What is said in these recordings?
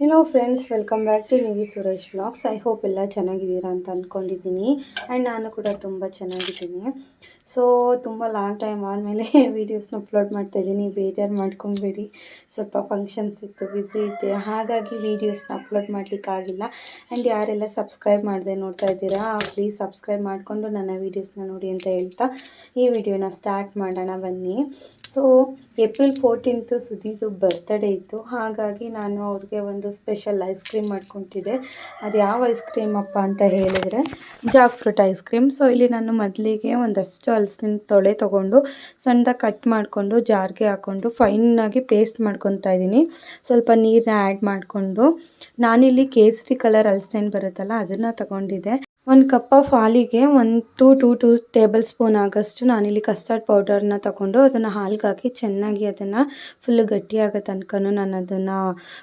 Hello friends, welcome back to Nivi Suresh vlogs. I hope ಎಲ್ಲ ಚೆನ್ನಾಗಿದ್ದೀರಾ ಅಂತ ಅಂದ್ಕೊಂಡಿದ್ದೀನಿ. ಆ್ಯಂಡ್ ನಾನು ಕೂಡ ತುಂಬ ಚೆನ್ನಾಗಿದ್ದೀನಿ. ಸೊ ತುಂಬ ಲಾಂಗ್ ಟೈಮ್ ಆದಮೇಲೆ ವೀಡಿಯೋಸ್ನ ಅಪ್ಲೋಡ್ ಮಾಡ್ತಾಯಿದ್ದೀನಿ. ಬೇಜಾರು ಮಾಡ್ಕೊಬೇಡಿ, ಸ್ವಲ್ಪ ಫಂಕ್ಷನ್ಸ್ ಇತ್ತು, ಬ್ಯುಸಿ ಇದ್ದೆ, ಹಾಗಾಗಿ ವೀಡಿಯೋಸ್ನ ಅಪ್ಲೋಡ್ ಮಾಡಲಿಕ್ಕಾಗಿಲ್ಲ. ಆ್ಯಂಡ್ ಯಾರೆಲ್ಲ ಸಬ್ಸ್ಕ್ರೈಬ್ ಮಾಡದೆ ನೋಡ್ತಾ ಇದ್ದೀರಾ, ಪ್ಲೀಸ್ ಸಬ್ಸ್ಕ್ರೈಬ್ ಮಾಡಿಕೊಂಡು ನನ್ನ ವೀಡಿಯೋಸ್ನ ನೋಡಿ ಅಂತ ಹೇಳ್ತಾ ಈ ವಿಡಿಯೋನ ಸ್ಟಾರ್ಟ್ ಮಾಡೋಣ ಬನ್ನಿ. ಸೊ ಏಪ್ರಿಲ್ 14th ಸುದೀದು ಬರ್ತ್ಡೇ ಇತ್ತು, ಹಾಗಾಗಿ ನಾನು ಅವ್ರಿಗೆ ಒಂದು ಸ್ಪೆಷಲ್ ಐಸ್ ಕ್ರೀಮ್ ಮಾಡ್ಕೊತಿದ್ದೆ. ಅದು ಯಾವ ಐಸ್ ಕ್ರೀಮ್ ಅಪ್ಪ ಅಂತ ಹೇಳಿದರೆ Jack fruit ice cream. So ಇಲ್ಲಿ ನಾನು ಮೊದಲಿಗೆ ಒಂದಷ್ಟು ಹಲಸಿನ ತೊಳೆ ತೊಗೊಂಡು ಸಣ್ಣದಾಗಿ ಕಟ್ ಮಾಡಿಕೊಂಡು ಜಾರ್ಗೆ ಹಾಕ್ಕೊಂಡು ಫೈನಾಗಿ ಪೇಸ್ಟ್ ಮಾಡ್ಕೊತಾ ಇದ್ದೀನಿ. ಸ್ವಲ್ಪ ನೀರನ್ನ ಆ್ಯಡ್ ಮಾಡಿಕೊಂಡು ನಾನಿಲ್ಲಿ ಕೇಸರಿ ಕಲರ್ ಹಲಸಿನ ಬರುತ್ತಲ್ಲ ಅದನ್ನು ತಗೊಂಡಿದ್ದೆ. ಒಂದು ಕಪ್ ಆಫ್ ಹಾಲಿಗೆ 1 to 2 ಟೇಬಲ್ ಸ್ಪೂನ್ ಆಗೋಷ್ಟು ನಾನಿಲ್ಲಿ ಕಸ್ಟರ್ಡ್ ಪೌಡರ್ನ ತಗೊಂಡು ಅದನ್ನು ಹಾಲ್ಗೆ ಹಾಕಿ ಚೆನ್ನಾಗಿ ಅದನ್ನು ಫುಲ್ಲು ಗಟ್ಟಿಯಾಗೋ ತನಕ ನಾನು ಅದನ್ನು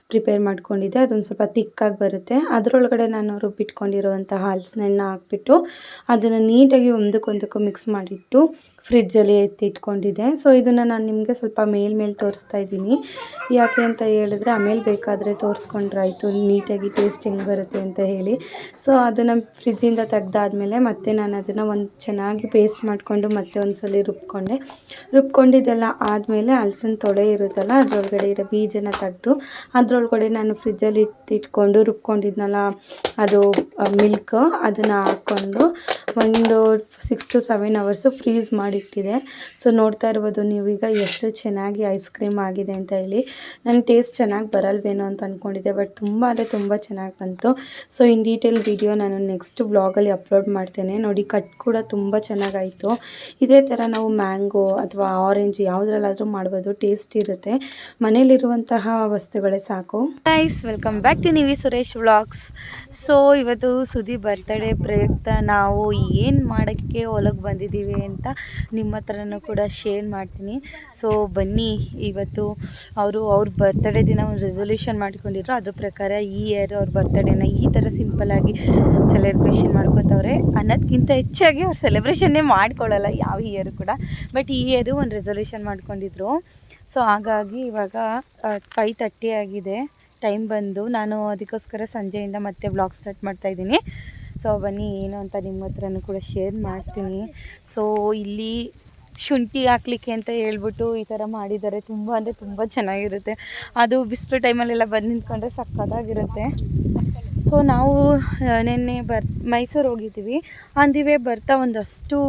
ಪ್ರಿಪೇರ್ ಮಾಡ್ಕೊಂಡಿದ್ದೆ. ಅದೊಂದು ಸ್ವಲ್ಪ ತಿಕ್ಕಾಗಿ ಬರುತ್ತೆ. ಅದರೊಳಗಡೆ ನಾನು ರುಬ್ಬಿಟ್ಕೊಂಡಿರುವಂಥ ಹಲಸಿನ ಹಾಕ್ಬಿಟ್ಟು ಅದನ್ನು ನೀಟಾಗಿ ಒಂದಕ್ಕೊಂದಕ್ಕೂ ಮಿಕ್ಸ್ ಮಾಡಿಟ್ಟು ಫ್ರಿಜ್ಜಲ್ಲಿ ಎತ್ತಿಟ್ಕೊಂಡಿದ್ದೆ. ಸೊ ಇದನ್ನು ನಾನು ನಿಮಗೆ ಸ್ವಲ್ಪ ಮೇಲ್ಮೇಲೆ ತೋರಿಸ್ತಾ ಇದ್ದೀನಿ. ಯಾಕೆ ಅಂತ ಹೇಳಿದ್ರೆ ಆಮೇಲೆ ಬೇಕಾದರೆ ತೋರಿಸ್ಕೊಂಡ್ರಾಯ್ತು ನೀಟಾಗಿ ಟೇಸ್ಟ್ ಹೆಂಗೆ ಬರುತ್ತೆ ಅಂತ ಹೇಳಿ. ಸೊ ಅದನ್ನು ಫ್ರಿಜ್ಜಿಂದ ತೆಗ್ದಾದ್ಮೇಲೆ ಮತ್ತೆ ನಾನು ಅದನ್ನು ಒಂದು ಚೆನ್ನಾಗಿ ಪೇಸ್ಟ್ ಮಾಡಿಕೊಂಡು ಮತ್ತೆ ಒಂದು ಸಲ ರುಬ್ಕೊಂಡಿದ್ದೆಲ್ಲ ಆದಮೇಲೆ ಹಲಸಿನ ತೊಳೆ ಇರುತ್ತಲ್ಲ ಅದರೊಳಗಡೆ ಇರೋ ಬೀಜನ ತೆಗೆದು ಅದರೊಳಗಡೆ ನಾನು ಫ್ರಿಜ್ಜಲ್ಲಿ ಇಟ್ಕೊಂಡು ರುಬ್ಕೊಂಡಿದ್ನಲ್ಲ ಅದು ಮಿಲ್ಕ್ ಅದನ್ನು ಹಾಕ್ಕೊಂಡು ಒಂದು 6 to 7 hours ಫ್ರೀಸ್ ಮಾಡಿಟ್ಟಿದೆ. ಸೊ ನೋಡ್ತಾ ಇರ್ಬೋದು ನೀವೀಗ ಎಷ್ಟು ಚೆನ್ನಾಗಿ ಐಸ್ ಕ್ರೀಮ್ ಆಗಿದೆ ಅಂತ ಹೇಳಿ. ನನ್ನ ಟೇಸ್ಟ್ ಚೆನ್ನಾಗಿ ಬರಲ್ವೇನೋ ಅಂತ ಅಂದ್ಕೊಂಡಿದ್ದೆ, ಬಟ್ ತುಂಬ ಅಂದರೆ ತುಂಬ ಚೆನ್ನಾಗಿ ಬಂತು. ಸೊ ಇನ್ ಡೀಟೇಲ್ ವಿಡಿಯೋ ನಾನು ನೆಕ್ಸ್ಟ್ ವ್ಲಾಗಲ್ಲಿ ಅಪ್ಲೋಡ್ ಮಾಡ್ತೇನೆ. ನೋಡಿ ಕಟ್ ಕೂಡ ತುಂಬ ಚೆನ್ನಾಗಾಯಿತು. ಇದೇ ಥರ ನಾವು ಮ್ಯಾಂಗೋ ಅಥವಾ ಆರೆಂಜ್ ಯಾವುದ್ರಲ್ಲಾದರೂ ಮಾಡ್ಬೋದು, ಟೇಸ್ಟ್ ಇರುತ್ತೆ. ಮನೇಲಿರುವಂತಹ ವಸ್ತುಗಳೇ ಸಾಕು. Guys, welcome back to Nivi Suresh vlogs. So ಇವತ್ತು ಸುದಿ ಬರ್ತ್ಡೇ ಪ್ರಯುಕ್ತ ನಾವು ಏನು ಮಾಡೋಕ್ಕೆ ಹೊಲಕ್ಕೆ ಬಂದಿದ್ದೀವಿ ಅಂತ ನಿಮ್ಮ ಹತ್ರನೂ ಕೂಡ ಶೇರ್ ಮಾಡ್ತೀನಿ. ಸೊ ಬನ್ನಿ, ಇವತ್ತು ಅವ್ರ ಬರ್ತ್ಡೇ ದಿನ ಒಂದು ರೆಸೊಲ್ಯೂಷನ್ ಮಾಡ್ಕೊಂಡಿದ್ರು. ಅದ್ರ ಪ್ರಕಾರ ಈ ಇಯರ್ ಅವ್ರ ಬರ್ತ್ಡೇನ ಈ ಥರ ಸಿಂಪಲ್ಲಾಗಿ ಸೆಲೆಬ್ರೇಷನ್ ಮಾಡ್ಕೋತವ್ರೆ. ಅನ್ನೋದಕ್ಕಿಂತ ಹೆಚ್ಚಾಗಿ ಅವ್ರು ಸೆಲೆಬ್ರೇಷನ್ನೇ ಮಾಡ್ಕೊಳ್ಳಲ್ಲ ಯಾವ ಇಯರ್ ಕೂಡ, ಬಟ್ ಈ ಇಯರು ಒಂದು ರೆಸೊಲ್ಯೂಷನ್ ಮಾಡ್ಕೊಂಡಿದ್ರು. ಸೊ ಹಾಗಾಗಿ ಇವಾಗ 5:30 ಆಗಿದೆ ಟೈಮ್ ಬಂದು. ನಾನು ಅದಕ್ಕೋಸ್ಕರ ಸಂಜೆಯಿಂದ ಮತ್ತೆ ವ್ಲಾಗ್ ಸ್ಟಾರ್ಟ್ ಮಾಡ್ತಾಯಿದ್ದೀನಿ. ಸೊ ಬನ್ನಿ ಏನು ಅಂತ ನಿಮ್ಮ ಹತ್ರನೂ ಕೂಡ ಶೇರ್ ಮಾಡ್ತೀನಿ. ಸೊ ಇಲ್ಲಿ ಶುಂಠಿ ಹಾಕ್ಲಿಕ್ಕೆ ಅಂತ ಹೇಳ್ಬಿಟ್ಟು ಈ ಥರ ಮಾಡಿದ್ದಾರೆ. ತುಂಬ ಅಂದರೆ ತುಂಬ ಚೆನ್ನಾಗಿರುತ್ತೆ. ಅದು ಬಿಸಿಲು ಟೈಮಲ್ಲೆಲ್ಲ ಬಂದು ನಿಂತ್ಕೊಂಡ್ರೆ ಸಕ್ಕತ್ತಾಗಿರುತ್ತೆ. ಸೊ ನಾವು ನಿನ್ನೆ ಮೈಸೂರು ಹೋಗಿದ್ದೀವಿ. ಆನ್ ದಿ ವೇ ಬರ್ತಾ ಒಂದಷ್ಟು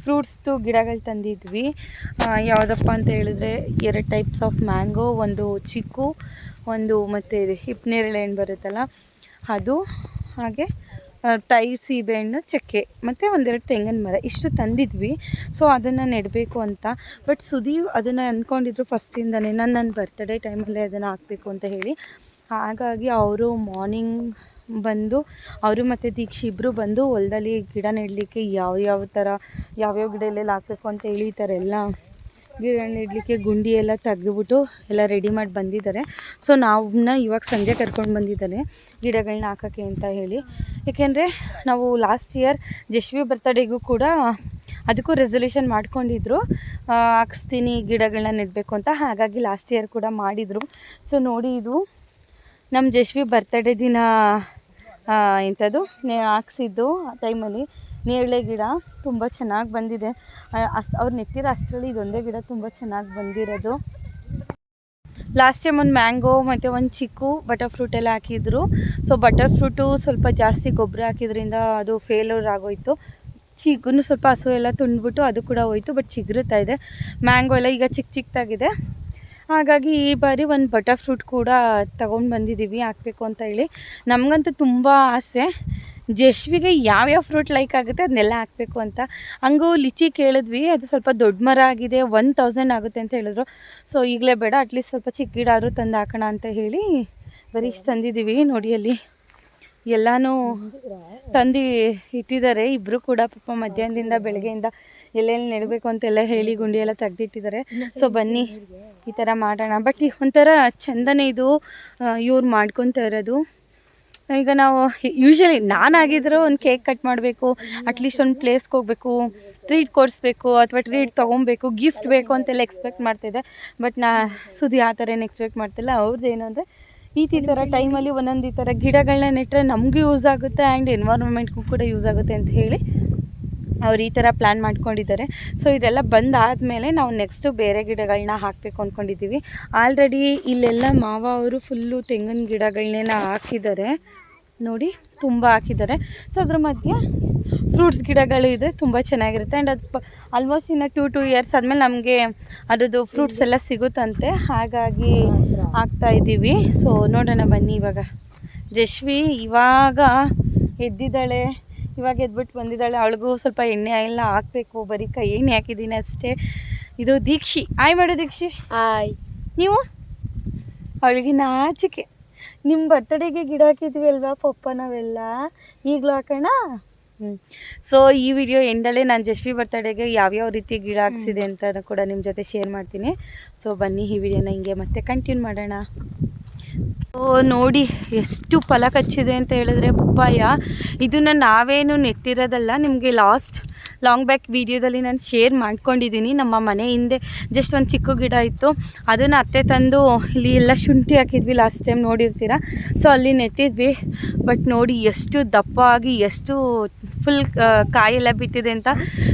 ಫ್ರೂಟ್ಸ್ದು ಗಿಡಗಳು ತಂದಿದ್ವಿ. ಯಾವುದಪ್ಪ ಅಂತ ಹೇಳಿದ್ರೆ 2 ಟೈಪ್ಸ್ ಆಫ್ ಮ್ಯಾಂಗೋ, ಒಂದು ಚಿಕ್ಕು, ಒಂದು ಮತ್ತು ಹಿಪ್ಪನೇರಳೆ ಹಣ್ಣು ಬರುತ್ತಲ್ಲ ಅದು, ಹಾಗೆ ಸೀಬೆಹಣ್ಣು, ಚಕ್ಕೆ ಮತ್ತು 1-2 ತೆಂಗಿನ ಮರ, ಇಷ್ಟು ತಂದಿದ್ವಿ. ಸೊ ಅದನ್ನು ನೆಡಬೇಕು ಅಂತ. ಬಟ್ ಸುದೀವ್ ಅದನ್ನು ಅಂದ್ಕೊಂಡಿದ್ರು ಫಸ್ಟಿಂದನೇ, ನನ್ನ ಬರ್ತ್ಡೇ ಟೈಮಲ್ಲೇ ಅದನ್ನು ಹಾಕಬೇಕು ಅಂತ ಹೇಳಿ. ಹಾಗಾಗಿ ಅವರು ಮಾರ್ನಿಂಗ್ ಬಂದು ಅವರು ಮತ್ತು ದೀಕ್ಷಿ ಇಬ್ಬರು ಬಂದು ಹೊಲದಲ್ಲಿ ಗಿಡ ನೆಡಲಿಕ್ಕೆ ಯಾವ್ಯಾವ ಗಿಡ ಎಲ್ಲೆಲ್ಲಿ ಹಾಕಬೇಕು ಅಂತ ಹೇಳಿ ಈ ಥರ ಎಲ್ಲ ಗಿಡ ನೆಡಲಿಕ್ಕೆ ಗುಂಡಿ ಎಲ್ಲ ತೆಗೆದುಬಿಟ್ಟು ಎಲ್ಲ ರೆಡಿ ಮಾಡಿ ಬಂದಿದ್ದಾರೆ. ಸೊ ನಾವನ್ನ ಇವಾಗ ಸಂಜೆ ಕರ್ಕೊಂಡು ಬಂದಿದ್ದಾರೆ ಗಿಡಗಳನ್ನ ಹಾಕೋಕ್ಕೆ ಅಂತ ಹೇಳಿ. ಏಕೆಂದರೆ ನಾವು ಲಾಸ್ಟ್ ಇಯರ್ ಜಶ್ವಿ ಬರ್ತ್ಡೇಗೂ ಕೂಡ ಅದಕ್ಕೂ ರೆಸೊಲ್ಯೂಷನ್ ಮಾಡ್ಕೊಂಡಿದ್ರು, ಹಾಕಿಸ್ತೀನಿ ಗಿಡಗಳನ್ನ ನೆಡಬೇಕು ಅಂತ. ಹಾಗಾಗಿ ಲಾಸ್ಟ್ ಇಯರ್ ಕೂಡ ಮಾಡಿದರು. ಸೊ ನೋಡಿ, ಇದು ನಮ್ಮ ಜಶ್ವಿ ಬರ್ತ್ಡೇ ದಿನ ಇಂಥದ್ದು ಹಾಕ್ಸಿದ್ದು ಆ ಟೈಮಲ್ಲಿ ನೇರಳೆ ಗಿಡ ತುಂಬ ಚೆನ್ನಾಗಿ ಬಂದಿದೆ. ಅವ್ರು ನೆಟ್ಟಿರೋ ಅಷ್ಟರಲ್ಲಿ ಇದೊಂದೇ ಗಿಡ ತುಂಬ ಚೆನ್ನಾಗಿ ಬಂದಿರೋದು. ಲಾಸ್ಟ್ ಟೈಮ್ ಒಂದು ಮ್ಯಾಂಗೋ ಮತ್ತು ಒಂದು ಚಿಕ್ಕು ಬಟರ್ ಫ್ರೂಟ್ ಎಲ್ಲ ಹಾಕಿದ್ರು. ಸೊ ಬಟರ್ ಫ್ರೂಟು ಸ್ವಲ್ಪ ಜಾಸ್ತಿ ಗೊಬ್ಬರ ಹಾಕಿದ್ರಿಂದ ಅದು ಫೇಲ್ಯೂರ್ ಆಗೋಯಿತು. ಚಿಕ್ಕೂ ಸ್ವಲ್ಪ ಹಸು ಎಲ್ಲ ತುಂಡ್ಬಿಟ್ಟು ಅದು ಕೂಡ ಹೋಯಿತು, ಬಟ್ ಚಿಗುರುತ್ತಾ ಇದೆ. ಮ್ಯಾಂಗೋ ಎಲ್ಲ ಈಗ ಚಿಕ್ಕದಾಗಿದೆ. ಹಾಗಾಗಿ ಈ ಬಾರಿ ಒಂದು ಬಟರ್ ಫ್ರೂಟ್ ಕೂಡ ತೊಗೊಂಡು ಬಂದಿದ್ದೀವಿ ಹಾಕಬೇಕು ಅಂತ ಹೇಳಿ. ನಮಗಂತೂ ತುಂಬ ಆಸೆ, ಜಶ್ವಿಗೆ ಯಾವ್ಯಾವ ಫ್ರೂಟ್ ಲೈಕ್ ಆಗುತ್ತೆ ಅದನ್ನೆಲ್ಲ ಹಾಕಬೇಕು ಅಂತ. ಹಂಗೂ ಲಿಚಿ ಕೇಳಿದ್ವಿ, ಅದು ಸ್ವಲ್ಪ ದೊಡ್ಡ ಮರ ಆಗಿದೆ, 1000 ಆಗುತ್ತೆ ಅಂತ ಹೇಳಿದ್ರು. ಸೊ ಈಗಲೇ ಬೇಡ, ಅಟ್ಲೀಸ್ಟ್ ಸ್ವಲ್ಪ ಚಿಕ್ಕ ಗಿಡ ಆದರೂ ತಂದು ಹಾಕೋಣ ಅಂತ ಹೇಳಿ ಬರೀ ಇಷ್ಟು ತಂದಿದ್ದೀವಿ. ನೋಡಿ ಅಲ್ಲಿ ಎಲ್ಲನೂ ತಂದು ಇಟ್ಟಿದ್ದಾರೆ. ಇಬ್ಬರು ಕೂಡ ಪಾಪ ಮಧ್ಯಾಹ್ನದಿಂದ ಬೆಳಗ್ಗೆಯಿಂದ ಎಲ್ಲೆಲ್ಲಿ ನೆಡಬೇಕು ಅಂತೆಲ್ಲ ಹೇಳಿ ಗುಂಡಿ ಎಲ್ಲ ತೆಗೆದಿಟ್ಟಿದ್ದಾರೆ. ಸೊ ಬನ್ನಿ ಈ ಥರ ಮಾಡೋಣ. ಬಟ್ ಒಂಥರ ಚೆಂದನೇ ಇದು ಇವ್ರು ಮಾಡ್ಕೊತಾ ಇರೋದು. ಈಗ ನಾವು ಯೂಶ್ವಲಿ ನಾನಾಗಿದ್ದರೂ ಒಂದು ಕೇಕ್ ಕಟ್ ಮಾಡಬೇಕು, ಅಟ್ಲೀಸ್ಟ್ ಒಂದು ಪ್ಲೇಸ್ಗೆ ಹೋಗಬೇಕು, ಟ್ರೀಟ್ ಕೊಡಿಸ್ಬೇಕು ಅಥವಾ ಟ್ರೀಟ್ ತೊಗೊಬೇಕು, ಗಿಫ್ಟ್ ಬೇಕು ಅಂತೆಲ್ಲ ಎಕ್ಸ್ಪೆಕ್ಟ್ ಮಾಡ್ತಿದ್ದೆ. ಬಟ್ ಸುದಿ ಆ ಥರ ಏನು ಎಕ್ಸ್ಪೆಕ್ಟ್ ಮಾಡ್ತಿಲ್ಲ. ಅವ್ರದ್ದು ಏನು ಅಂದರೆ ಈ ಥರ ಟೈಮಲ್ಲಿ ಒಂದೊಂದು ಈ ಥರ ಗಿಡಗಳನ್ನ ನೆಟ್ಟರೆ ನಮಗೂ ಯೂಸ್ ಆಗುತ್ತೆ ಆ್ಯಂಡ್ ಎನ್ವೈರ್ಮೆಂಟ್ಗೂ ಕೂಡ ಯೂಸ್ ಆಗುತ್ತೆ ಅಂತ ಹೇಳಿ ಅವ್ರು ಈ ಥರ ಪ್ಲ್ಯಾನ್ ಮಾಡ್ಕೊಂಡಿದ್ದಾರೆ. ಸೊ ಇದೆಲ್ಲ ಬಂದಾದಮೇಲೆ ನಾವು ನೆಕ್ಸ್ಟು ಬೇರೆ ಗಿಡಗಳನ್ನ ಹಾಕಬೇಕು ಅಂದ್ಕೊಂಡಿದ್ದೀವಿ. ಆಲ್ರೆಡಿ ಇಲ್ಲೆಲ್ಲ ಮಾವ ಅವರು ಫುಲ್ಲು ತೆಂಗಿನ ಗಿಡಗಳನ್ನೆಲ್ಲ ಹಾಕಿದ್ದಾರೆ ನೋಡಿ, ತುಂಬ ಹಾಕಿದ್ದಾರೆ. ಸೊ ಅದ್ರ ಮಧ್ಯೆ ಫ್ರೂಟ್ಸ್ ಗಿಡಗಳು ಇದೆ, ತುಂಬ ಚೆನ್ನಾಗಿರುತ್ತೆ. ಆ್ಯಂಡ್ ಅದು ಆಲ್ಮೋಸ್ಟ್ ಇನ್ನು 2 ಇಯರ್ಸ್ ಆದಮೇಲೆ ನಮಗೆ ಅದರದ್ದು ಫ್ರೂಟ್ಸ್ ಎಲ್ಲ ಸಿಗುತ್ತಂತೆ, ಹಾಗಾಗಿ ಹಾಕ್ತಾಯಿದ್ದೀವಿ. ಸೊ ನೋಡೋಣ ಬನ್ನಿ. ಇವಾಗ ಜಶ್ವಿ ಇವಾಗ ಎದ್ದಿದ್ದಾಳೆ, ಇವಾಗ ಎದ್ಬಿಟ್ಟು ಬಂದಿದ್ದಾಳೆ. ಅವಳಿಗೂ ಸ್ವಲ್ಪ ಎಣ್ಣೆ ಎಲ್ಲ ಹಾಕಬೇಕು, ಬರೀ ಕೈ ಎಣ್ಣೆ ಹಾಕಿದ್ದೀನಿ ಅಷ್ಟೇ. ಇದು ದೀಕ್ಷಿ, ಆಯ್ ಮಾಡು ದೀಕ್ಷಿ. ಆಯ್. ನೀವು ಅವಳಿಗೆ ನಾಚಿಕೆ. ನಿಮ್ಮ ಬರ್ತಡೆಗೆ ಗಿಡ ಹಾಕಿದ್ವಿ ಅಲ್ವಾ ಪಪ್ಪ ನಾವೆಲ್ಲ, ಈಗಲೂ ಹಾಕೋಣ. ಸೊ ಈ ವಿಡಿಯೋ ಎಂಡಲ್ಲೇ ನಾನು ಜಶ್ವಿ ಬರ್ತಡೆಗೆ ಯಾವ್ಯಾವ ರೀತಿ ಗಿಡ ಹಾಕ್ಸಿದೆ ಅಂತ ಕೂಡ ನಿಮ್ಮ ಜೊತೆ ಶೇರ್ ಮಾಡ್ತೀನಿ. ಸೊ ಬನ್ನಿ ಈ ವಿಡಿಯೋನ ಹಿಂಗೆ ಮತ್ತೆ ಕಂಟಿನ್ಯೂ ಮಾಡೋಣ. ಸೊ ನೋಡಿ ಎಷ್ಟು ಫಲ ಕಚ್ಚಿದೆ ಅಂತ ಹೇಳಿದ್ರೆ ಪಪ್ಪಾಯ. ಇದನ್ನು ನಾವೇನು ನೆಟ್ಟಿರೋದಲ್ಲ, ನಿಮಗೆ ಲಾಂಗ್ ಬ್ಯಾಕ್ ವಿಡಿಯೋದಲ್ಲಿ ನಾನು ಶೇರ್ ಮಾಡ್ಕೊಂಡಿದ್ದೀನಿ. ನಮ್ಮ ಮನೆ ಹಿಂದೆ ಜಸ್ಟ್ ಒಂದು ಚಿಕ್ಕ ಗಿಡ ಇತ್ತು, ಅದನ್ನು ಅತ್ತೆ ತಂದು ಇಲ್ಲಿ ಎಲ್ಲ ಶುಂಠಿ ಹಾಕಿದ್ವಿ, ಲಾಸ್ಟ್ ಟೈಮ್ ನೋಡಿರ್ತೀರ. ಸೊ ಅಲ್ಲಿ ನೆಟ್ಟಿದ್ವಿ. ಬಟ್ ನೋಡಿ ಎಷ್ಟು ದಪ್ಪ ಆಗಿ ಎಷ್ಟು ಫುಲ್ ಕಾಯೆಲ್ಲ ಬಿಟ್ಟಿದೆ ಅಂತ.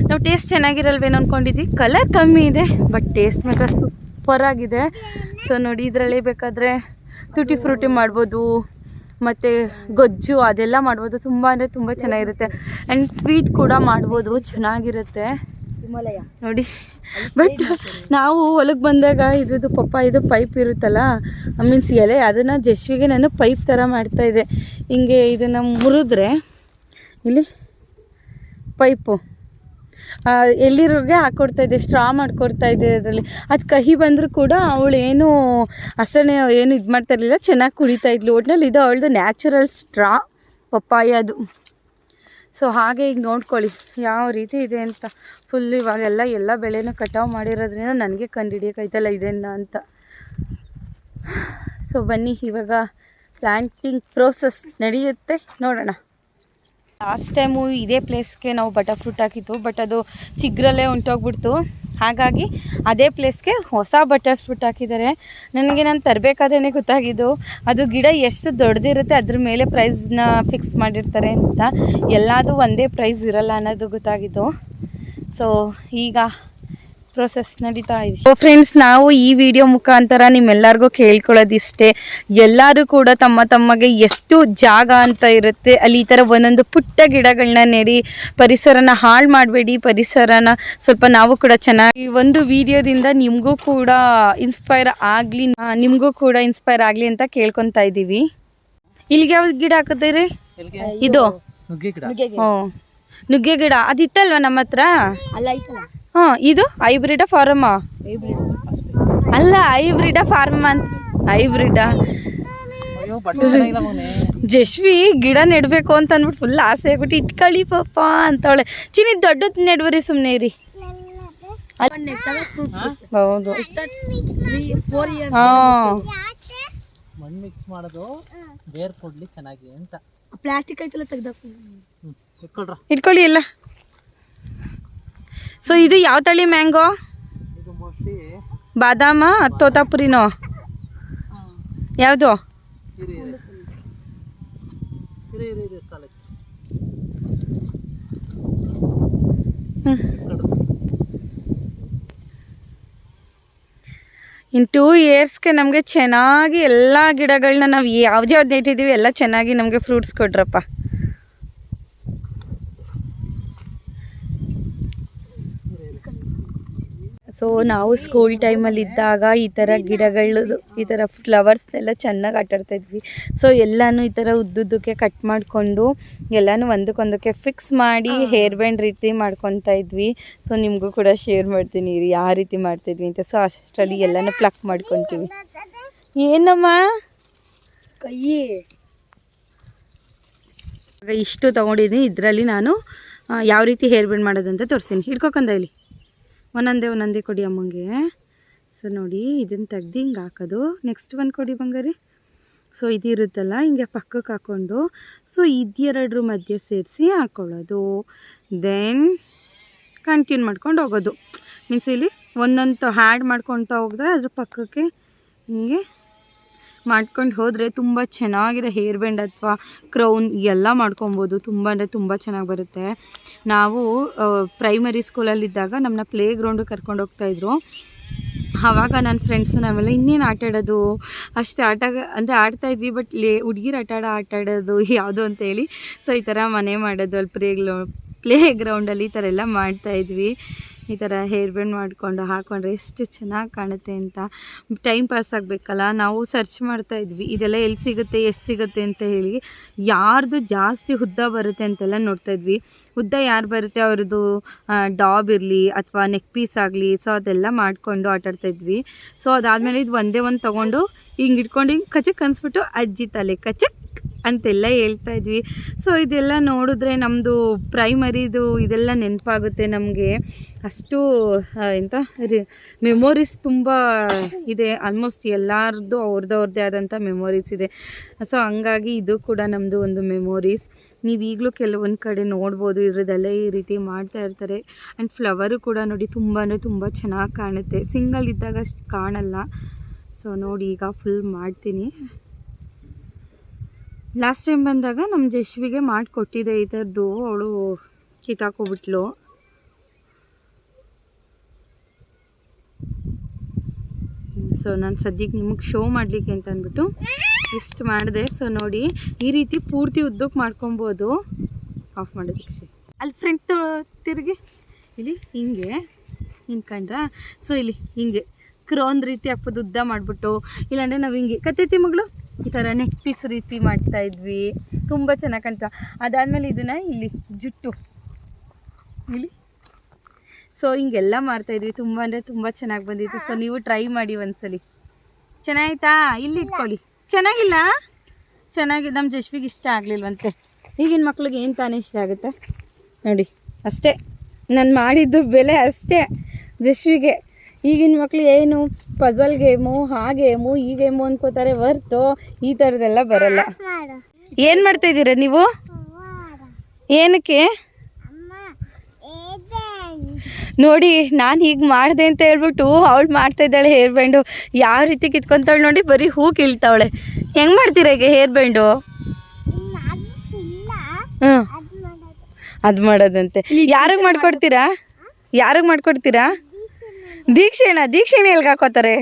ನಾವು ಟೇಸ್ಟ್ ಚೆನ್ನಾಗಿರಲ್ವೇನೋ ಅಂದ್ಕೊಂಡಿದ್ವಿ. ಕಲರ್ ಕಮ್ಮಿ ಇದೆ ಬಟ್ ಟೇಸ್ಟ್ ಮಾತ್ರ ಸೂಪರಾಗಿದೆ. ಸೊ ನೋಡಿ ಇದರಲ್ಲಿ ಬೇಕಾದರೆ ತುಟಿ ಫ್ರೂಟಿ ಮಾಡ್ಬೋದು, ಮತ್ತು ಗೊಜ್ಜು ಅದೆಲ್ಲ ಮಾಡ್ಬೋದು. ತುಂಬ ಅಂದರೆ ತುಂಬ ಚೆನ್ನಾಗಿರುತ್ತೆ. ಆ್ಯಂಡ್ ಸ್ವೀಟ್ ಕೂಡ ಮಾಡ್ಬೋದು, ಚೆನ್ನಾಗಿರುತ್ತೆ ನೋಡಿ. ಬಟ್ ನಾವು ಹೊಲಕ್ಕೆ ಬಂದಾಗ ಇದ್ರದ್ದು ಇದು ಪೈಪ್ ಇರುತ್ತಲ್ಲ, ಮೀನ್ಸ್ ಎಲೆ, ಅದನ್ನು ಜಶ್ವಿಗೆ ನಾನು ಪೈಪ್ ಥರ ಮಾಡ್ತಾಯಿದ್ದೆ. ಹಿಂಗೆ ಇದನ್ನು ಮುರಿದ್ರೆ ಇಲ್ಲಿ ಪೈಪು ಎಲ್ಲಿರೋಗೆ ಹಾಕ್ಕೊಡ್ತಾಯಿದ್ದೆ, ಸ್ಟ್ರಾ ಮಾಡ್ಕೊಡ್ತಾಯಿದ್ದೆ ಅದರಲ್ಲಿ. ಅದು ಕಹಿ ಬಂದರೂ ಕೂಡ ಅವಳು ಏನು ಅಷ್ಟೇ ಏನು ಇದು ಮಾಡ್ತಾ ಇರಲಿಲ್ಲ, ಚೆನ್ನಾಗಿ ಕುಡಿತಾಯಿದ್ಲು. ಒಟ್ಟಿನಲ್ಲಿ ಇದು ಅವಳದು ನ್ಯಾಚುರಲ್ ಸ್ಟ್ರಾ ಪಪ್ಪಾಯ ಅದು. ಸೊ ಹಾಗೆ ಈಗ ನೋಡ್ಕೊಳ್ಳಿ ಯಾವ ರೀತಿ ಇದೆ ಅಂತ. ಫುಲ್ ಇವಾಗೆಲ್ಲ ಎಲ್ಲ ಬೆಳೆನೂ ಕಟಾವು ಮಾಡಿರೋದ್ರಿಂದ ನನಗೆ ಕಂಡುಹಿಡಿಯೋಕ್ಕಾಯ್ತಲ್ಲ ಇದನ್ನು ಅಂತ. ಸೊ ಬನ್ನಿ ಇವಾಗ ಪ್ಲ್ಯಾಂಟಿಂಗ್ ಪ್ರೋಸೆಸ್ ನಡೆಯುತ್ತೆ, ನೋಡೋಣ. ಲಾಸ್ಟ್ ಟೈಮು ಇದೇ ಪ್ಲೇಸ್ಗೆ ನಾವು ಬಟರ್ ಫ್ರೂಟ್ ಹಾಕಿತ್ತು, ಬಟ್ ಅದು ಚಿಗ್ರಲ್ಲೇ ಹೊಂಟೋಗ್ಬಿಡ್ತು. ಹಾಗಾಗಿ ಅದೇ ಪ್ಲೇಸ್ಗೆ ಹೊಸ ಬಟರ್ ಫ್ರೂಟ್ ಹಾಕಿದ್ದಾರೆ. ನನಗೆ ನಾನು ತರಬೇಕಾದ್ರೇ ಗೊತ್ತಾಗಿದ್ದು ಅದು ಗಿಡ ಎಷ್ಟು ದೊಡ್ಡದಿರುತ್ತೆ ಅದ್ರ ಮೇಲೆ ಪ್ರೈಸ್ನ ಫಿಕ್ಸ್ ಮಾಡಿರ್ತಾರೆ ಅಂತ. ಎಲ್ಲದೂ ಒಂದೇ ಪ್ರೈಸ್ ಇರಲ್ಲ ಅನ್ನೋದು ಗೊತ್ತಾಗಿದ್ದು. ಸೊ ಈಗ ಪ್ರೋಸೆಸ್ ನಡೀತಾ ಇದೆ. ಸೊ ಫ್ರೆಂಡ್ಸ್, ನಾವು ಈ ವಿಡಿಯೋ ಮುಖಾಂತರ ನಿಮ್ಮೆಲ್ಲರಿಗೂ ಕೇಳ್ಕೊಳ್ಳೋದಿಷ್ಟೇ, ಎಲ್ಲರೂ ಕೂಡ ತಮಗೆ ಎಷ್ಟು ಜಾಗ ಅಂತ ಇರುತ್ತೆ ಅಲ್ಲಿ ಈ ಥರ ಒಂದೊಂದು ಪುಟ್ಟ ಗಿಡಗಳನ್ನ ನೆಡಿ, ಪರಿಸರನ ಹಾಳು ಮಾಡಬೇಡಿ. ಪರಿಸರನ ಸ್ವಲ್ಪ ನಾವು ಕೂಡ ಚೆನ್ನಾಗಿ ಒಂದು ವಿಡಿಯೋದಿಂದ ನಿಮಗೂ ಕೂಡ ಇನ್ಸ್ಪೈರ್ ಆಗಲಿ ಅಂತ ಕೇಳ್ಕೊತಾ ಇದ್ದೀವಿ. ಇಲ್ಲಿಗೆ ಯಾವ್ದು ಗಿಡ ಹಾಕಿದ್ದೀರಿ? ಇದು ನುಗ್ಗೆ ಗಿಡ ಅದಿತ್ತಲ್ವ ನಮ್ಮ ಹತ್ರ? ಹಾಂ, ಇದು ಹೈಬ್ರಿಡ ಫಾರ್ಮ ಅಲ್ಲ, ಹೈಬ್ರಿಡ ಫಾರ್ಮ ಅಂತ. ಹೈಬ್ರಿಡ ಜಶ್ವಿ ಗಿಡ ನೆಡಬೇಕು ಅಂತ ಅಂದ್ಬಿಟ್ಟು ಫುಲ್ ಆಸೆ ಆಗ್ಬಿಟ್ಟು ಇಟ್ಕೊಳ್ಳಿ ಪಾಪ ಅಂತವಳೆ. ಚಿನ್ನಿ ದೊಡ್ಡದು ನೆಡ್ಬರಿ, ಸುಮ್ಮನೆ ಇರಿ. ಹೌದು, ಹಾಂ, ಮಣ್ಣು ಮಿಕ್ಸ್ ಮಾಡೋದು ಬೇರ್ ಕೊಡ್ಲಿ ಚೆನ್ನಾಗಿ ಅಂತ. ಪ್ಲಾಸ್ಟಿಕ್ ಐತಲ್ಲ ತೆಗ್ದಾಕು ಇಟ್ಕೊಳ್ಳಿ ಎಲ್ಲ. ಸೊ ಇದು ಯಾವ ತಳಿ ಮ್ಯಾಂಗೋ? ಇದು ಮೋಸ್ಟ್ಲಿ ಬಾದಾಮ ತೋತಾಪುರಿನೋ ಯಾವುದು? ಇನ್ 2 ಇಯರ್ಸ್ಗೆ ನಮಗೆ ಚೆನ್ನಾಗಿ ಎಲ್ಲ ಗಿಡಗಳನ್ನ ನಾವು ಯಾವ್ದು ನೆಟ್ಟಿದ್ದೀವಿ ಎಲ್ಲ ಚೆನ್ನಾಗಿ ನಮಗೆ ಫ್ರೂಟ್ಸ್ ಕೊಡ್ರಪ್ಪ. ಸೊ ನಾವು ಸ್ಕೂಲ್ ಟೈಮಲ್ಲಿ ಇದ್ದಾಗ ಈ ಥರ ಗಿಡಗಳು, ಈ ಥರ ಫ್ಲವರ್ಸ್ನೆಲ್ಲ ಚೆನ್ನಾಗಿ ಆಟಾಡ್ತಾಯಿದ್ವಿ. ಸೊ ಎಲ್ಲನೂ ಈ ಥರ ಉದ್ದುದ್ದಕ್ಕೆ ಕಟ್ ಮಾಡಿಕೊಂಡು ಎಲ್ಲನೂ ಒಂದಕ್ಕೊಂದಕ್ಕೆ ಫಿಕ್ಸ್ ಮಾಡಿ ಹೇರ್ ಬ್ಯಾಂಡ್ ರೀತಿ ಮಾಡ್ಕೊತಾ ಇದ್ವಿ. ಸೊ ನಿಮಗೂ ಕೂಡ ಶೇರ್ ಮಾಡ್ತೀನಿ ಯಾವ ರೀತಿ ಮಾಡ್ತಾಯಿದ್ವಿ ಅಂತ. ಸೊ ಅಷ್ಟರಲ್ಲಿ ಎಲ್ಲನೂ ಪ್ಲಕ್ ಮಾಡ್ಕೊತೀವಿ. ಏನಮ್ಮ ಕೈ ಇಷ್ಟು ತೊಗೊಂಡಿದ್ದೀನಿ. ಇದರಲ್ಲಿ ನಾನು ಯಾವ ರೀತಿ ಹೇರ್ ಬ್ಯಾಂಡ್ ಮಾಡೋದು ಅಂತ ತೋರಿಸ್ತೀನಿ. ಹಿಡ್ಕೊಕೊಂಡ ಇಲ್ಲಿ ಒಂದೊಂದೇ ಕೊಡಿ ಅಮ್ಮಂಗೆ. ಸೊ ನೋಡಿ, ಇದನ್ನು ತೆಗ್ದು ಹಿಂಗೆ ಹಾಕೋದು. ನೆಕ್ಸ್ಟ್ ಒಂದು ಕೊಡಿ ಬಂಗಾರಿ. ಸೊ ಇದಿರುತ್ತಲ್ಲ ಹಿಂಗೆ ಪಕ್ಕಕ್ಕೆ ಹಾಕ್ಕೊಂಡು, ಸೊ ಇದೆರಡರ ಮಧ್ಯೆ ಸೇರಿಸಿ ಹಾಕ್ಕೊಳ್ಳೋದು. ದೆನ್ ಕಂಟಿನ್ಯೂ ಮಾಡ್ಕೊಂಡು ಹೋಗೋದು. ಮೀನ್ಸ್ ಇಲ್ಲಿ ಒಂದೊಂದು ಹ್ಯಾಡ್ ಮಾಡ್ಕೊತಾ ಹೋಗಿದ್ರೆ ಅದ್ರ ಪಕ್ಕಕ್ಕೆ ಹಿಂಗೆ ಮಾಡ್ಕೊಂಡು ಹೋದರೆ ತುಂಬ ಚೆನ್ನಾಗಿರೋ ಹೇರ್ ಬ್ಯಾಂಡ್ ಅಥವಾ ಕ್ರೌನ್ ಎಲ್ಲ ಮಾಡ್ಕೊಬೋದು. ತುಂಬ ಅಂದರೆ ತುಂಬ ಚೆನ್ನಾಗಿ ಬರುತ್ತೆ. ನಾವು ಪ್ರೈಮರಿ ಸ್ಕೂಲಲ್ಲಿದ್ದಾಗ ನಮ್ಮನ್ನ ಪ್ಲೇ ಗ್ರೌಂಡು ಕರ್ಕೊಂಡು ಹೋಗ್ತಾಯಿದ್ರು. ಆವಾಗ ನನ್ನ ಫ್ರೆಂಡ್ಸು ನಾವೆಲ್ಲ ಇನ್ನೇನು ಆಟಾಡೋದು ಅಷ್ಟು ಅಂದರೆ ಆಡ್ತಾಯಿದ್ವಿ. ಬಟ್ ಹುಡುಗಿರು ಆಟಾಡೋದು ಯಾವುದು ಅಂತೇಳಿ ಸೊ ಈ ಥರ ಮನೆ ಮಾಡೋದು ಅಲ್ಲಿ ಪ್ಲೇ ಗ್ರೌಂಡಲ್ಲಿ ಈ ಥರ ಎಲ್ಲ ಮಾಡ್ತಾಯಿದ್ವಿ. ಈ ಥರ ಹೇರ್ ಬ್ಯಾಂಡ್ ಮಾಡಿಕೊಂಡು ಹಾಕ್ಕೊಂಡ್ರೆ ಎಷ್ಟು ಚೆನ್ನಾಗಿ ಕಾಣುತ್ತೆ ಅಂತ. ಟೈಮ್ ಪಾಸ್ ಆಗಬೇಕಲ್ಲ, ನಾವು ಸರ್ಚ್ ಮಾಡ್ತಾಯಿದ್ವಿ ಇದೆಲ್ಲ ಎಲ್ಲಿ ಸಿಗುತ್ತೆ ಎಷ್ಟು ಸಿಗುತ್ತೆ ಅಂತ ಹೇಳಿ. ಯಾರ್ದು ಜಾಸ್ತಿ ಉದ್ದ ಬರುತ್ತೆ ಅಂತೆಲ್ಲ ನೋಡ್ತಾಯಿದ್ವಿ. ಉದ್ದ ಯಾರು ಬರುತ್ತೆ ಅವ್ರದ್ದು ಡಾಬ್ ಇರಲಿ ಅಥವಾ ನೆಕ್ ಪೀಸ್ ಆಗಲಿ ಸೊ ಅದೆಲ್ಲ ಮಾಡಿಕೊಂಡು ಆಟಾಡ್ತಾಯಿದ್ವಿ. ಸೊ ಅದಾದಮೇಲೆ ಇದು ಒಂದೇ ಒಂದು ತೊಗೊಂಡು ಹಿಂಗೆ ಇಟ್ಕೊಂಡು ಹಿಂಗೆ ಕಚಕ್ ಅನ್ಸ್ಬಿಟ್ಟು ಅಜ್ಜಿ ತಲೆ ಕಚಕ್ ಅಂತೆಲ್ಲ ಹೇಳ್ತಾಯಿದ್ವಿ. ಸೊ ಇದೆಲ್ಲ ನೋಡಿದ್ರೆ ನಮ್ಮದು ಪ್ರೈಮರಿದು ಇದೆಲ್ಲ ನೆನಪಾಗುತ್ತೆ ನಮಗೆ. ಅಷ್ಟು ಎಂಥ ಮೆಮೊರೀಸ್ ತುಂಬ ಇದೆ. ಆಲ್ಮೋಸ್ಟ್ ಎಲ್ಲರದ್ದು ಅವ್ರದ್ದೇ ಆದಂಥ ಮೆಮೊರೀಸ್ ಇದೆ. ಸೊ ಹಂಗಾಗಿ ಇದು ಕೂಡ ನಮ್ಮದು ಒಂದು ಮೆಮೊರೀಸ್. ನೀವು ಈಗಲೂ ಕೆಲವೊಂದು ಕಡೆ ನೋಡ್ಬೋದು ಇರೋದೆಲ್ಲ ಈ ರೀತಿ ಮಾಡ್ತಾ ಇರ್ತಾರೆ. ಆ್ಯಂಡ್ ಫ್ಲವರು ಕೂಡ ನೋಡಿ ತುಂಬ ಅಂದರೆ ತುಂಬ ಚೆನ್ನಾಗಿ ಕಾಣುತ್ತೆ. ಸಿಂಗಲ್ ಇದ್ದಾಗ ಅಷ್ಟು ಕಾಣಲ್ಲ. ಸೊ ನೋಡಿ ಈಗ ಫುಲ್ ಮಾಡ್ತೀನಿ. ಲಾಸ್ಟ್ ಟೈಮ್ ಬಂದಾಗ ನಮ್ಮ ಜಶ್ವಿಗೆ ಮಾಡಿಕೊಟ್ಟಿದ್ದೆ ಈ ಥರದ್ದು. ಅವಳು ಕಿತ್ತಾಕೋಬಿಟ್ಲು. ಸೊ ನಾನು ಸದ್ಯಕ್ಕೆ ನಿಮಗೆ ಶೋ ಮಾಡಲಿಕ್ಕೆ ಅಂತ ಅಂದ್ಬಿಟ್ಟು ಇಷ್ಟು ಮಾಡಿದೆ. ಸೊ ನೋಡಿ ಈ ರೀತಿ ಪೂರ್ತಿ ಉದ್ದಕ್ಕೆ ಮಾಡ್ಕೊಬೋದು. ಆಫ್ ಮಾಡೋದಕ್ಕೆ ಅಲ್ಲಿ ಫ್ರಂಟ್ ತಿರುಗಿ ಇಲ್ಲಿ ಹಿಂಗೆ ಹಿಂದ್ಕೊಂಡ್ರಾ. ಸೊ ಇಲ್ಲಿ ಹಿಂಗೆ ಕ್ರೋನ್ ರೀತಿ ಹಾಕ್ಬೋದು ಉದ್ದ ಮಾಡಿಬಿಟ್ಟು. ಇಲ್ಲಾಂದರೆ ನಾವು ಹಿಂಗೆ ಕತ್ತೈತಿ ಮಗಳು ಈ ಥರ ನೆಕ್ ಪೀಸ್ ರೀತಿ ಮಾಡ್ತಾಯಿದ್ವಿ. ತುಂಬ ಚೆನ್ನಾಗಿ ಕಾಣ್ತಾ. ಅದಾದಮೇಲೆ ಇದನ್ನು ಇಲ್ಲಿ ಜುಟ್ಟು ಇಲ್ಲಿ ಸೊ ಹಿಂಗೆಲ್ಲ ಮಾಡ್ತಾಯಿದ್ವಿ. ತುಂಬ ಅಂದರೆ ತುಂಬ ಚೆನ್ನಾಗಿ ಬಂದಿತ್ತು. ಸೊ ನೀವು ಟ್ರೈ ಮಾಡಿ ಒಂದ್ಸಲಿ. ಚೆನ್ನಾಗಿತ್ತಾ? ಇಲ್ಲಿ ಇಟ್ಕೊಳ್ಳಿ. ಚೆನ್ನಾಗಿಲ್ಲ? ಚೆನ್ನಾಗಿ ನಮ್ಮ ಜಶ್ವಿಗೆ ಇಷ್ಟ ಆಗಲಿಲ್ವಂತೆ. ಈಗಿನ ಮಕ್ಳಿಗೆ ಏನು ತಾನೇ ಇಷ್ಟ ಆಗುತ್ತೆ ನೋಡಿ. ಅಷ್ಟೇ ನಾನು ಮಾಡಿದ್ದು ಬೆಲೆ ಅಷ್ಟೇ ಜಶ್ವಿಗೆ. ಈಗಿನ ಮಕ್ಳು ಏನು ಪಜಲ್ ಗೇಮು ಆ ಗೇಮು ಈ ಗೇಮು ಅನ್ಕೋತಾರೆ ಹೊರ್ತು ಈ ಥರದ್ದೆಲ್ಲ ಬರಲ್ಲ. ಏನು ಮಾಡ್ತಾಯಿದ್ದೀರ ನೀವು? ಏನಕ್ಕೆ ನೋಡಿ ನಾನು ಹೀಗೆ ಮಾಡಿದೆ ಅಂತ ಹೇಳ್ಬಿಟ್ಟು ಅವಳು ಮಾಡ್ತಾಯಿದ್ದಾಳೆ ಹೇರ್ ಬ್ಯಾಂಡು. ಯಾವ ರೀತಿ ಕಿತ್ಕೊತಾಳೆ ನೋಡಿ. ಬರೀ ಹೂ ಕೀಳ್ತಾವಳೆ. ಹೆಂಗೆ ಮಾಡ್ತೀರಾ ಈಗ ಹೇರ್ ಬ್ಯಾಂಡು? ಹ್ಞೂ ಅದು ಮಾಡೋದಂತೆ. ಯಾರಿಗೆ ಮಾಡ್ಕೊಡ್ತೀರಾ? ಯಾರಿಗೆ ಮಾಡ್ಕೊಡ್ತೀರಾ? ದೀಕ್ಷೆಣ ಎಲ್ಗೆ ಹಾಕೋತಾರೆ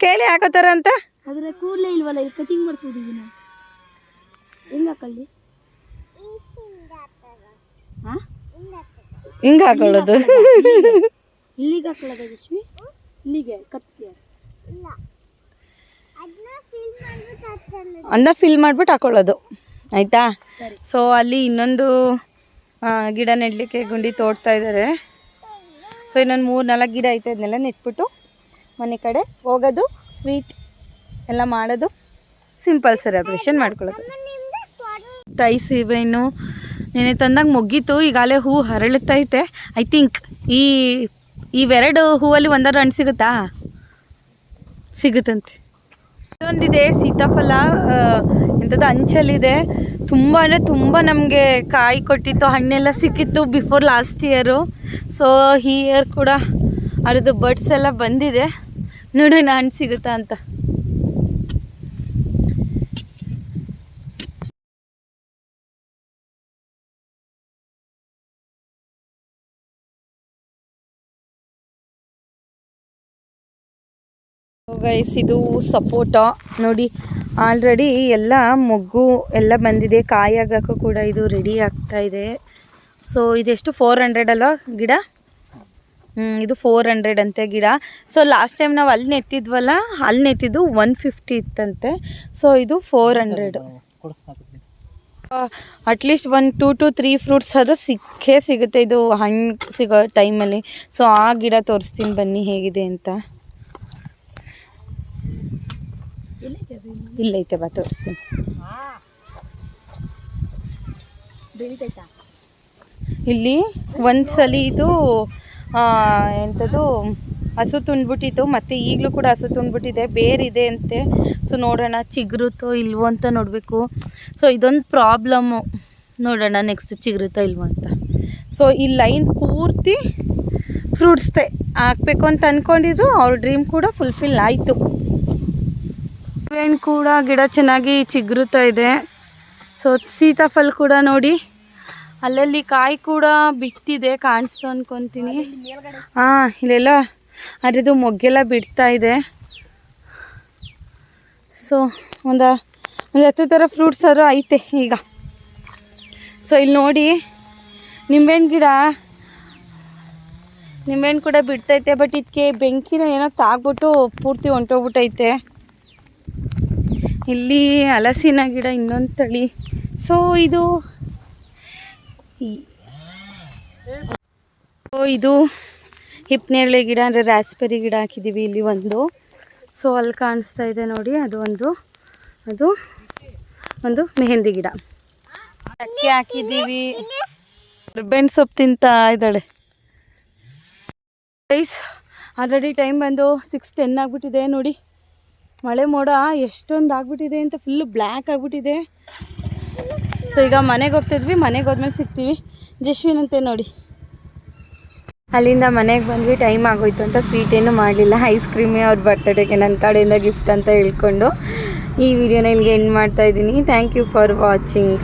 ಕೇಳಿ ಹಾಕೋತಾರ ಅಂತ. ಅದರ ಕೂದಲೇ ಇಲ್ವಲ್ಲ, ಕಟಿಂಗ್ ಮಾಡಿಸ್ಬಿಟ್ಟಿದ್ದೀನಿ. ಹೆಂಗೆ ಹಾಕೊಳ್ಳಿ? ಹಿಂಗೆ ಹಾಕೊಳ್ಳೋದು. ಇಲ್ಲಿಗೆ ಹಾಕೊಳ್ಳೋದು ಜಶ್ವಿ? ಇಲ್ಲಿಗೆ ಕತ್ತಿಗೆ ಅನ್ನ ಫಿಲ್ ಮಾಡಿಬಿಟ್ಟು ಹಾಕೊಳ್ಳೋದು ಆಯಿತಾ. ಸರಿ. ಸೊ ಅಲ್ಲಿ ಇನ್ನೊಂದು ಗಿಡ ನೆಡಲಿಕ್ಕೆ ಗುಂಡಿ ತೋಡ್ತಾ ಇದ್ದಾರೆ. ಸೊ ಇನ್ನೊಂದು 3-4 ಗಿಡ ಐತೆ. ಅದನ್ನೆಲ್ಲ ನೆಟ್ಬಿಟ್ಟು ಮನೆ ಕಡೆ ಹೋಗೋದು, ಸ್ವೀಟ್ ಎಲ್ಲ ಮಾಡೋದು, ಸಿಂಪಲ್ ಸೆಲೆಬ್ರೇಷನ್ ಮಾಡ್ಕೊಳ್ಳೋದು. ಟೈಸ್ ಇವೇನು ನೆನೆ ತಂದಾಗ ಮುಗೀತು. ಈಗಾಗಲೇ ಹೂ ಹರಳುತ್ತೈತೆ. ಐ ಥಿಂಕ್ ಇವೆರಡು ಹೂವಲ್ಲಿ ಒಂದಾರು ಹಣ್ಣು ಸಿಗುತ್ತಾ? ಸಿಗುತ್ತಂತೆ. ಇದೊಂದಿದೆ ಸೀತಾಫಲ, ಎಂಥದ್ದು ಅಂಚಲ್ಲಿದೆ. ತುಂಬ ಅಂದರೆ ತುಂಬ ನಮಗೆ ಕಾಯಿ ಕೊಟ್ಟಿತ್ತು, ಹಣ್ಣೆಲ್ಲ ಸಿಕ್ಕಿತ್ತು ಬಿಫೋರ್ ಲಾಸ್ಟ್ ಇಯರು. ಸೊ ಈ ಇಯರ್ ಕೂಡ ಅದ್ರದ್ದು ಬಡ್ಸ್ ಎಲ್ಲ ಬಂದಿದೆ. ನೋಡೋಣ ಹಣ್ಣು ಸಿಗುತ್ತಾ ಅಂತ. ಗೈಸ್ ಇದು ಸಪೋಟ ನೋಡಿ. ಆಲ್ರೆಡಿ ಎಲ್ಲ ಮೊಗ್ಗು ಎಲ್ಲ ಬಂದಿದೆ. ಕಾಯಿ ಆಗೋಕ್ಕೂ ಕೂಡ ಇದು ರೆಡಿ ಆಗ್ತಾ ಇದೆ. ಸೊ ಇದೆಷ್ಟು 400 ಅಲ್ವಾ ಗಿಡ? ಇದು 400 ಅಂತೆ ಗಿಡ. ಸೊ ಲಾಸ್ಟ್ ಟೈಮ್ ನಾವು ಅಲ್ಲಿ ನೆಟ್ಟಿದ್ವಲ್ಲ, ಅಲ್ಲಿ ನೆಟ್ಟಿದ್ದು 150 ಇತ್ತಂತೆ. ಸೊ ಇದು 400. ಅಟ್ಲೀಸ್ಟ್ 1 2 to 3 ಫ್ರೂಟ್ಸ್ ಆದರೂ ಸಿಕ್ಕೇ ಸಿಗುತ್ತೆ ಇದು ಹಣ್ಣು ಸಿಗೋ ಟೈಮಲ್ಲಿ. ಸೊ ಆ ಗಿಡ ತೋರಿಸ್ತೀನಿ ಬನ್ನಿ ಹೇಗಿದೆ ಅಂತ. ಇಲ್ಲೈತೆ ಬಾ ತೋರಿಸ್ತೀನಿ. ಇಲ್ಲಿ ಒಂದ್ಸಲಿ ಇದು ಎಂಥದ್ದು ಹಸು ತುಂಡ್ಬಿಟ್ಟಿತ್ತು. ಮತ್ತು ಈಗಲೂ ಕೂಡ ಹಸು ತುಂಡ್ಬಿಟ್ಟಿದೆ, ಬೇರಿದೆ ಅಂತೆ. ಸೊ ನೋಡೋಣ ಚಿಗುರುತ್ತೋ ಇಲ್ವೋ ಅಂತ ನೋಡಬೇಕು. ಸೊ ಇದೊಂದು ಪ್ರಾಬ್ಲಮ್ಮು. ನೋಡೋಣ ನೆಕ್ಸ್ಟ್ ಚಿಗುರುತ್ತೋ ಇಲ್ವೋ ಅಂತ. ಸೊ ಈ ಲೈನ್ ಪೂರ್ತಿ ಫ್ರೂಟ್ಸ್ದೆ ಹಾಕಬೇಕು ಅಂತ ಅಂದ್ಕೊಂಡಿದ್ರು. ಅವ್ರ ಡ್ರೀಮ್ ಕೂಡ ಫುಲ್ಫಿಲ್ ಆಯಿತು. ಹಣ್ಣು ಕೂಡ ಗಿಡ ಚೆನ್ನಾಗಿ ಚಿಗುರುತ್ತಾ ಇದೆ. ಸೊ ಸೀತಾಫಲ ಕೂಡ ನೋಡಿ ಅಲ್ಲಲ್ಲಿ ಕಾಯಿ ಕೂಡ ಬಿಟ್ಟಿದೆ, ಕಾಣಿಸ್ತು ಅನ್ಕೊತೀನಿ. ಹಾಂ, ಇಲ್ಲೆಲ್ಲ ಅದ್ರದ್ದು ಮೊಗ್ಗೆಲ್ಲ ಬಿಡ್ತಾ ಇದೆ. ಸೊ ಒಂದು 10 ಥರ ಫ್ರೂಟ್ಸ್ ಆದ್ರೂ ಐತೆ ಈಗ. ಸೊ ಇಲ್ಲಿ ನೋಡಿ ನಿಂಬೆಹಣ್ಣು ಗಿಡ, ನಿಂಬೆಹಣ್ಣು ಕೂಡ ಬಿಡ್ತೈತೆ. ಬಟ್ ಇದಕ್ಕೆ ಬೆಂಕಿನ ಏನೋ ತಾಗ್ಬಿಟ್ಟು ಪೂರ್ತಿ ಹೊಂಟೋಗ್ಬಿಟ್ಟೈತೆ. ಇಲ್ಲಿ ಹಲಸಿನ ಗಿಡ ಇನ್ನೊಂದು ತಳಿ. ಸೊ ಇದು ಹಿಪ್ನೇರಳೆ ಗಿಡ ಅಂದರೆ ರಾಸ್ಬೆರಿ ಗಿಡ ಹಾಕಿದ್ದೀವಿ ಇಲ್ಲಿ ಒಂದು. ಸೊ ಅಲ್ಲಿ ಕಾಣಿಸ್ತಾ ಇದೆ ನೋಡಿ, ಅದು ಒಂದು ಮೆಹಂದಿ ಗಿಡ. ಅಕ್ಕಿ ಹಾಕಿದ್ದೀವಿ. ಕರ್ಬೇವಿನ ಸೊಪ್ಪು ತಿಂತಾ ಇದ್ದಾಳೆ. ಗೈಸ್, ಆಲ್ರೆಡಿ ಟೈಮ್ ಬಂದು 6:10 ಆಗಿಬಿಟ್ಟಿದೆ ನೋಡಿ. ಮಳೆ ಮೋಡ ಎಷ್ಟೊಂದು ಆಗಿಬಿಟ್ಟಿದೆ ಅಂತ ಫುಲ್ಲು ಬ್ಲ್ಯಾಕ್ ಆಗಿಬಿಟ್ಟಿದೆ. ಸೊ ಈಗ ಮನೆಗೆ ಹೋಗ್ತಿದ್ವಿ, ಮನೆಗೆ ಹೋದ್ಮೇಲೆ ಸಿಗ್ತೀವಿ. ಜಶ್ವಿನ್ ಅಂತೆ ನೋಡಿ. ಅಲ್ಲಿಂದ ಮನೆಗೆ ಬಂದ್ವಿ, ಟೈಮ್ ಆಗೋಯ್ತು ಅಂತ ಸ್ವೀಟ್ ಏನೂ ಮಾಡಲಿಲ್ಲ. ಐಸ್ ಕ್ರೀಮೇ ಅವ್ರ ಬರ್ತಡೇಗೆ ನನ್ನ ಕಡೆಯಿಂದ ಗಿಫ್ಟ್ ಅಂತ ಹೇಳ್ಕೊಂಡು ಈ ವಿಡಿಯೋನ ಇಲ್ಲಿಗೆ ಎಂಡ್ ಮಾಡ್ತಾಯಿದ್ದೀನಿ. Thank you for watching.